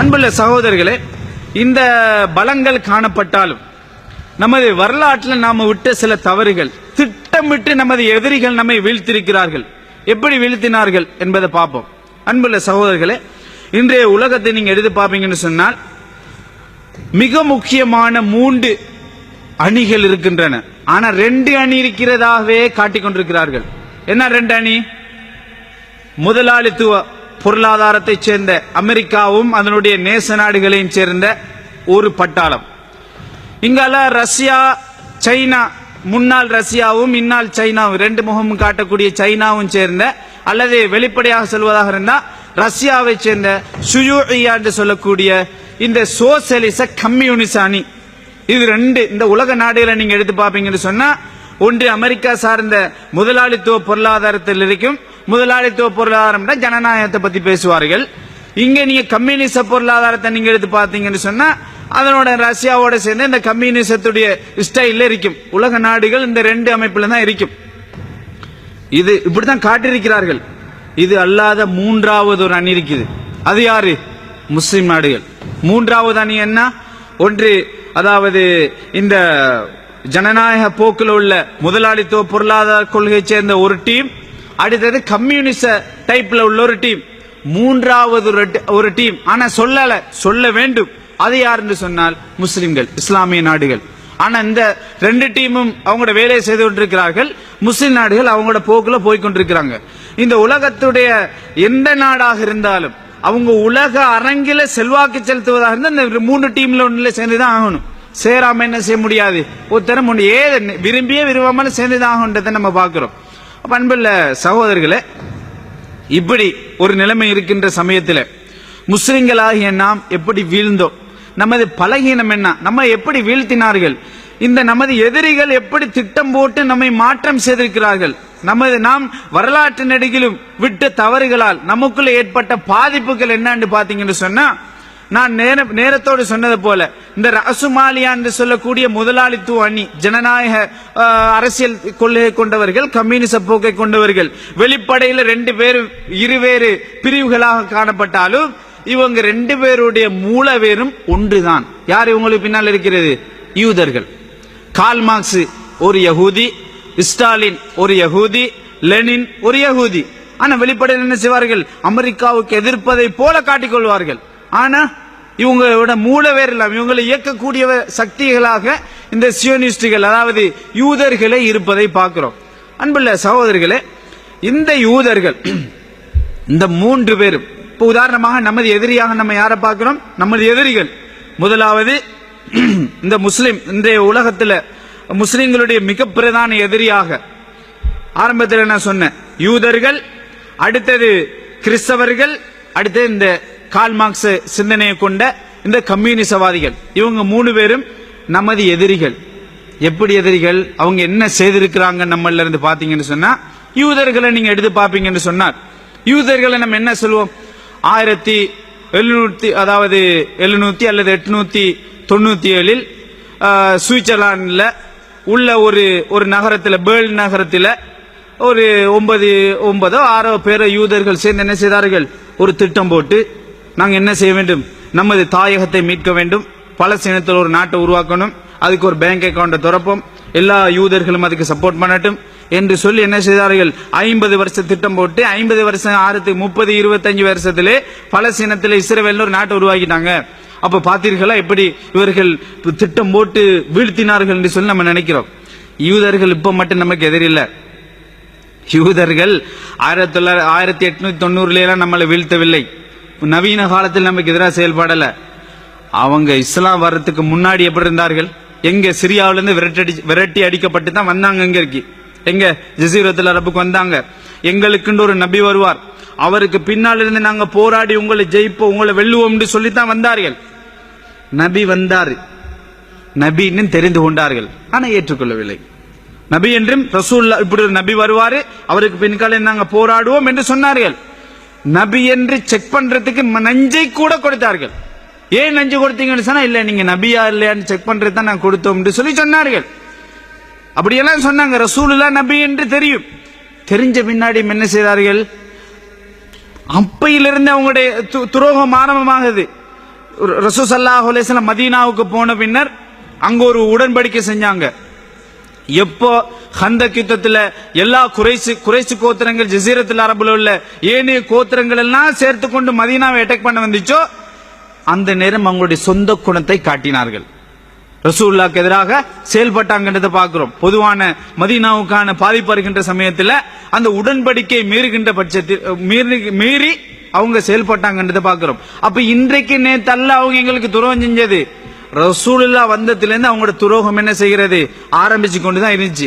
அன்புள்ள சகோதரர்களே, இந்த பலங்கள் காணப்பட்டாலும் நமது வரலாற்றில் நாம விட்ட சில தவறுகள், திட்டமிட்டு நமது எதிரிகள் நம்மை வீழ்த்திருக்கிறார்கள். எப்படி வீழ்த்தினார்கள் என்பதை பார்ப்போம். அன்புள்ள சகோதரர்களே, இன்றைய உலகத்தை நீங்க எடுத்து பார்ப்பீங்கன்னு சொன்னால் மிக முக்கியமான 3 அணிகள் இருக்கின்றன. ஆனா 2 அணி இருக்கிறதாகவே காட்டிக் கொண்டிருக்கிறார்கள். என்ன 2 அணி? முதலாளித்துவ பொருளாதாரத்தை சேர்ந்த அமெரிக்காவும் அதனுடைய நேச நாடுகளையும் சேர்ந்த ஒரு பட்டாளம். இங்கால ரஷ்யா, சைனா, முன்னாள் ரஷ்யாவும் இந்நாள் சைனாவும் 2 முகமும் காட்டக்கூடிய சைனாவும் சேர்ந்த, அல்லது வெளிப்படையாக சொல்வதாக இருந்தால் ரஷ்யாவை சேர்ந்த ஷுயூஇயா என்று சொல்லக்கூடிய இந்த சோசியலிச கம்யூனிச அணி. இது 2 இந்த உலக நாடுகளை நீங்க எடுத்து பார்ப்பீங்கன்னு சொன்னா, ஒன்று அமெரிக்கா சார்ந்த முதலாளித்துவ பொருளாதாரத்தில் இருக்கும். முதலாளித்துவ பொருளாதாரம் ஜனநாயகத்தை பத்தி பேசுவார்கள். இங்க நீங்க கம்யூனிச பொருளாதாரத்தை நீங்க எடுத்து பார்த்தீங்கன்னு சொன்னா, அதனோட ரஷ்யாவோட சேர்ந்து இந்த கம்யூனிசத்துடைய ஸ்டைல் இருக்கும். உலக நாடுகள் இந்த 2 அமைப்புல தான் இருக்கும். இது இப்படித்தான் காட்டியிருக்கிறார்கள். இது அல்லாத 3வது ஒரு அணி இருக்குது. அது யாரு? முஸ்லிம் நாடுகள். 3வது அணி என்ன? ஒன்று, அதாவது இந்த ஜனநாயக போக்கில் உள்ள முதலாளித்துவ பொருளாதார கொள்கையை சேர்ந்த ஒரு டீம், அடுத்தது கம்யூனிச டைப்ல உள்ள ஒரு டீம், 3வது ஒரு டீம். ஆனா சொல்ல வேண்டும். அது யாருன்னு சொன்னால் முஸ்லிம்கள், இஸ்லாமிய நாடுகள். ஆனா இந்த 2 டீமும் அவங்களோட வேலையை செய்து கொண்டிருக்கிறார்கள். முஸ்லிம் நாடுகள் அவங்களோட போக்குல போய்கொண்டிருக்கிறாங்க. இந்த உலகத்துடைய எந்த நாடாக இருந்தாலும் அவங்க உலக அரங்கில செல்வாக்கு செலுத்துவதாக இருந்தால் இந்த 3 டீம்ல ஒன்றுல சேர்ந்துதான் ஆகணும். சேராம என்ன செய்ய முடியாது. ஒருத்தரம் விரும்பியே விரும்பாமல் சேர்ந்துதான் ஆகணுன்றதை நம்ம பார்க்கிறோம். அன்புள்ள சகோதரர்களே, இப்படி ஒரு நிலைமை இருக்கின்ற சமயத்தில் முஸ்லிம்களாகிய நாம் எப்படி வீழ்ந்தோம்? நமது பலகீனம் என்ன? நம்ம எப்படி வீழ்த்தினார்கள்? இந்த நமது எதிரிகள் எப்படி திட்டம் போட்டு நம்மை மாற்றம் செய்திருக்கிறார்கள்? நாம் வரலாற்று நெடுகிலும் விட்ட தவறுகளால் நமக்குள்ள ஏற்பட்ட பாதிப்புகள் என்னன்னு பாத்தீங்கன்னு சொன்னா, நான் நேரத்தோடு சொன்னது போல இந்த ரசுமாலியா என்று சொல்லக்கூடிய முதலாளித்துவ அணி, ஜனநாயக அரசியல் கொள்கையை கொண்டவர்கள், கம்யூனிச போக்கை கொண்டவர்கள், வெளிப்படையில் 2 பேரும் இருவேறு பிரிவுகளாக காணப்பட்டாலும் இவங்க 2 பேருடைய மூலவேரும் ஒன்றுதான். யார் இவங்களுக்கு பின்னால் இருக்கிறது? யூதர்கள். கார்ல் மார்க்ஸ் ஒரு யகூதி, ஸ்டாலின் ஒரு யகூதி, லெனின் ஒரு யகூதி. ஆனா வெளிப்படையில் என்ன செய்வார்கள்? அமெரிக்காவுக்கு எதிர்ப்பதை போல காட்டிக்கொள்வார்கள். ஆனா இவங்களோட மூலவேர் எல்லாம் இவங்களை இயக்கக்கூடிய சக்திகளாக இந்த சியோனிஸ்டுகள், அதாவது யூதர்களை இருப்பதை பார்க்கிறோம். அன்புள்ள சகோதரர்களே, இந்த யூதர்கள் இந்த 3 பேரும், இப்ப உதாரணமாக நமது எதிரியாக நம்ம யாரை பார்க்கிறோம்? நமது எதிரிகள் முதலாவது இந்த முஸ்லிம், இன்றைய உலகத்தில் முஸ்லிம்களுடைய மிக பிரதான எதிரியாக ஆரம்பத்தில் நான் சொன்னேன் யூதர்கள், அடுத்தது கிறிஸ்தவர்கள், அடுத்தது இந்த கார்ல் மார்க்ஸ் சிந்தனையை கொண்ட இந்த கம்யூனிசவாதிகள். இவங்க 3 பேரும் நமது எதிரிகள். எப்படி எதிரிகள்? அவங்க என்ன செய்திருக்கிறாங்க நம்மள இருந்து பாத்தீங்கன்னு சொன்னா, யூதர்களை நீங்க எடுத்து பாப்பீங்கன்னு சொன்னார், யூதர்களை நம்ம என்ன சொல்லுவோம்? 1700 அதாவது 700 அல்லது 897 சுவிட்சர்லாந்துல உள்ள ஒரு நகரத்தில், பேர்ல் நகரத்தில் ஒரு 9 பேர் யூதர்கள் சேர்ந்து என்ன செய்தார்கள்? ஒரு திட்டம் போட்டு, நாங்கள் என்ன செய்ய வேண்டும்? நமது தாயகத்தை மீட்க வேண்டும், பலஸ்தீனத்தில் ஒரு நாட்டை உருவாக்கணும், அதுக்கு ஒரு பேங்க் அக்கௌண்ட் திறப்போம், எல்லா யூதர்களும் அதுக்கு சப்போர்ட் பண்ணட்டும் என்று சொல்லி என்ன செய்தார்கள்? 50 வருஷம் திட்டம் போட்டு 50 வருஷம் 30-25 வருஷத்திலே பலஸ்தீனத்தில் இஸ்ரேல் ஒரு நாட்டை உருவாக்கிட்டாங்க. அப்ப பார்த்தீர்களா எப்படி இவர்கள் திட்டம் போட்டு வீழ்த்தினார்கள் என்று சொல்லி நம்ம நினைக்கிறோம். யூதர்கள் இப்ப மட்டும் நமக்கு எதிரில்லை. யூதர்கள் 1890 நம்மளை வீழ்த்தவில்லை. நவீன காலத்தில் நமக்கு எதிராக செயல்படல. அவங்க இஸ்லாம் வர்றதுக்கு முன்னாடி எப்படி இருந்தார்கள்? எங்க சிரியாவிலிருந்து விரட்டி அடிக்கப்பட்டு தான் வந்தாங்க. எங்க ஜசீரத்துல் அரபுக்கு வந்தாங்க. எங்களுக்குன்னு ஒரு நபி வருவார், அவருக்கு பின்னால் இருந்து நாங்க போராடி உங்களை ஜெயிப்போம், உங்களை வெல்லுவோம் சொல்லித்தான் வந்தார்கள். நபி வந்தார், நபின்னு தெரிந்து கொண்டார்கள், ஆனா ஏற்றுக்கொள்ளவில்லை. நபி என்றும் ரசூலுல்லாஹ் இப்படி ஒரு நபி வருவாரு, அவருக்கு பின்கால நாங்க போராடுவோம் என்று சொன்னார்கள். நபி என்று செக் பண்றதுக்கு நஞ்சை கூட கொடுத்தார்கள். ஏன் நஞ்சு கொடுத்தீங்கன்னு சொன்னா, இல்ல நீங்க நபியா இல்லையான்னு செக் பண்றது தான் நான் கொடுத்தோம் என்று சொல்லி சொன்னார்கள். அப்படியெல்லாம் சொன்னாங்க. ரசூலுல்லாஹ் நபி என்று தெரியும். தெரிஞ்ச பின்னாடி என்ன செய்தார்கள்? அப்பையிலிருந்து அவங்களுடைய துரோகம் ஆரம்பமாகுது. ரசூல் ஸல்லல்லாஹு அலைஹி வஸல்லம் மதீனாவுக்கு போன பின்னர் அங்க ஒரு உடன்படிக்கை செஞ்சாங்க. எப்போ ஹந்தக் யுத்தத்துல எல்லா குறைசி கோத்திரங்கள் ஜஸீரத்துல் அரபுல உள்ள ஏனைய கோத்திரங்கள் எல்லாம் சேர்த்து கொண்டு மதீனாவை அட்டாக் பண்ண வந்துச்சோ அந்த நேரம் அவங்களுடைய சொந்த குணத்தை காட்டினார்கள். ரசூலுல்லாஹ்க்கு எதிராக செயல்பட்டாங்கன்றதை பார்க்கிறோம். பொதுவான மதீனாவுக்கான பாதிப்பு இருக்கின்ற சமயத்தில் அந்த உடன்படிக்கை மீறுகின்ற பட்சத்தில் மீறி அவங்க செயல்பட்டாங்கன்றதை பார்க்கிறோம். அப்ப இன்றைக்கு நேத்தல்ல அவங்க எங்களுக்கு துரோகம் செஞ்சது. ரசூலுல்லாஹ் வந்ததிலிருந்து அவங்களோட துரோகம் என்ன செய்கிறது ஆரம்பிச்சு கொண்டுதான் இருந்துச்சு.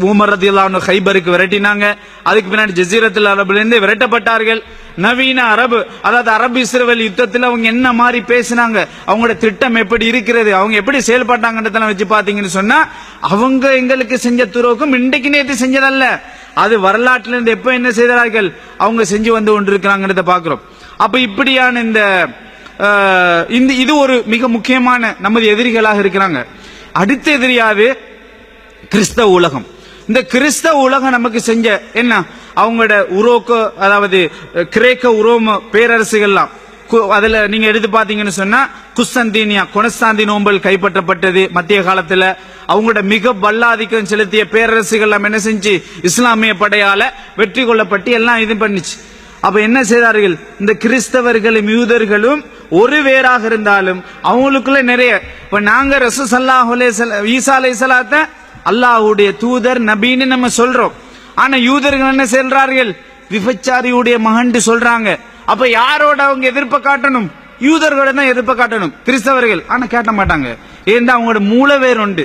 உமர் ரலியல்லாஹு அன்ஹு கைபருக்கு விரட்டினாங்க. அதுக்கு பின்னாடி ஜஸீரத்துல் அரபுல இருந்து விரட்டப்பட்டார்கள். நவீன அரபு அதாவது அரபு இஸ்ரேல் யுத்தத்தில் அவங்க என்ன மாதிரி பேசினாங்க, அவங்களோட திட்டம் எப்படி இருக்கிறது, அவங்க எப்படி செயல்பட்டாங்கன்றதெல்லாம் வச்சு பாத்தீங்கன்னு சொன்னா அவங்க எங்களுக்கு செஞ்ச துரோகம் இன்றைக்கு நேற்று செஞ்சதல்ல. அது வரலாற்றில இருந்து எப்ப என்ன செய்தார்கள் அவங்க செஞ்சு வந்து கொண்டிருக்கிறாங்கன்றத பாக்குறோம். அப்ப இப்படியான இது ஒரு மிக முக்கியமான நமது எதிரிகளாக இருக்கிறாங்க. அடுத்த எதிரியாவது கிறிஸ்தவ உலகம். இந்த கிறிஸ்தவ உலகம் நமக்கு செஞ்ச என்ன, அவங்களோட அதாவது கிரேக்க உரோம பேரரசுகள்லாம் அதுல நீங்க எடுத்து பாத்தீங்கன்னு சொன்னா கொன்ஸ்டாந்தினோம்பிள் கைப்பற்றப்பட்டது. மத்திய காலத்துல அவங்களோட மிக பல்லாதிக்கம் செலுத்திய பேரரசுகள் என்ன செஞ்சு இஸ்லாமிய படையால வெற்றி கொள்ளப்பட்டு எல்லாம் இது பண்ணிச்சு. அப்ப என்ன செய்தார்கள், இந்த கிறிஸ்தவர்களும் யூதர்களும் ஒரு வேறாக இருந்தாலும் அவங்களுக்குள்ள நிறைய இப்ப நாங்க ரசூல் ஸல்லல்லாஹு அலைஹி வஸல்லம் ஈசா அலைஹிஸ்ஸலாத்த அல்லாஹ்வுடைய தூதர் நபின்னு நம்ம சொல்றோம். ஆனா யூதர்கள் என்ன சொல்றார்கள், விபச்சாரியுடைய மகன் சொல்றாங்க. அப்ப யாரோட அவங்க எதிர்ப்பை காட்டணும், யூதர்களோட தான் எதிர்ப்பை காட்டணும் கிறிஸ்தவர்கள். ஆனா கேட்ட மாட்டாங்க. ஏன்னா அவங்களோட மூல வேறு உண்டு.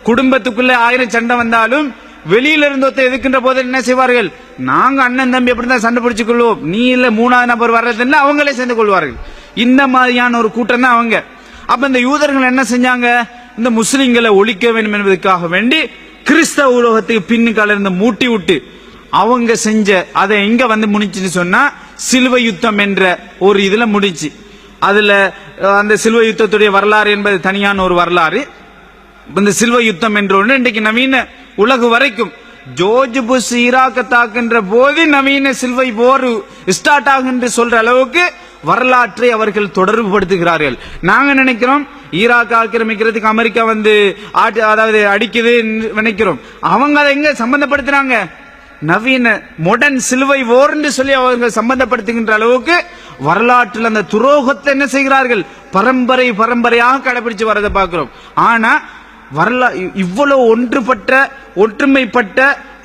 குடும்பத்துக்குள்ள 1000 சண்டை வந்தாலும் வெளியில இருந்து எதிர்க்கின்ற போது என்ன செய்வார்கள், நாங்க அண்ணன் தம்பி அப்படிதான் சண்டை பிடிச்சு கொள்வோம், நீ இல்ல 3வது நபர் வர்றதுன்னு அவங்களே சேர்ந்து கொள்வார்கள். இந்த மாதிரியான ஒரு கூட்டம் தான் அவங்க. அப்ப இந்த யூதர்கள் என்ன செஞ்சாங்க, இந்த முஸ்லிம்களை ஒழிக்க வேண்டும் என்பதற்காக வேண்டி கிறிஸ்தவ உலகத்துக்கு பின்னுக்கால இருந்து மூட்டி விட்டு அவங்க செஞ்ச அதை எங்க வந்து முடிச்சுன்னு சொன்னா சிலுவை யுத்தம் என்ற ஒரு இதுல முடிச்சு. அதுல அந்த சிலுவை யுத்தத்துடைய வரலாறு என்பது தனியான ஒரு வரலாறு. இந்த சிலுவை யுத்தம் என்ற ஒன்று இன்றைக்கு நவீன உலகு வரைக்கும் ஜோர்ஜ் புஷ் ஈராக்க தாக்குகின்ற போது நவீன சிலுவை போர் ஸ்டார்ட் ஆகுன்னு சொல்ற அளவுக்கு வரலாற்றை அவர்கள் தொடர்பு படுத்துகிறார்கள். நாங்க நினைக்கிறோம் ஈராக் ஆக்கிரமிக்கிறதுக்கு அமெரிக்கா வந்து அதாவது அடிக்குது நினைக்கிறோம். அவங்க அதை எங்க சம்பந்தப்படுத்துறாங்க, நவீன மாடர்ன் சிலுவை போர்ன்னு சொல்லி அவர்கள் சம்பந்தப்படுத்துகின்ற அளவுக்கு வரலாற்றில் அந்த துரோகத்தை என்ன செய்கிறார்கள் பரம்பரையாக கடைபிடிச்சு வரதை பார்க்கிறோம். ஆனா இவ்வளவு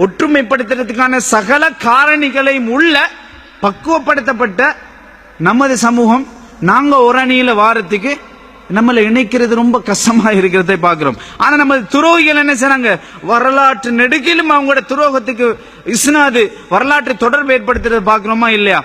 ஒற்றுமைப்படுத்துறதுக்கான சகல காரணிகளையும் உள்ள பக்குவப்படுத்தப்பட்ட நமது சமூகம் நாங்க ஒரு அணியில வாரத்துக்கு நம்மளை இணைக்கிறது ரொம்ப கஷ்டமா இருக்கிறதை பார்க்கிறோம். ஆனா நமது துரோகிகள் என்ன செய்றாங்க, வரலாற்று நெடுகிலும் அவங்களோட துரோகத்துக்கு இஸ்னாது வரலாற்று தொடர்பு ஏற்படுத்துறதை பார்க்கிறோமா இல்லையா?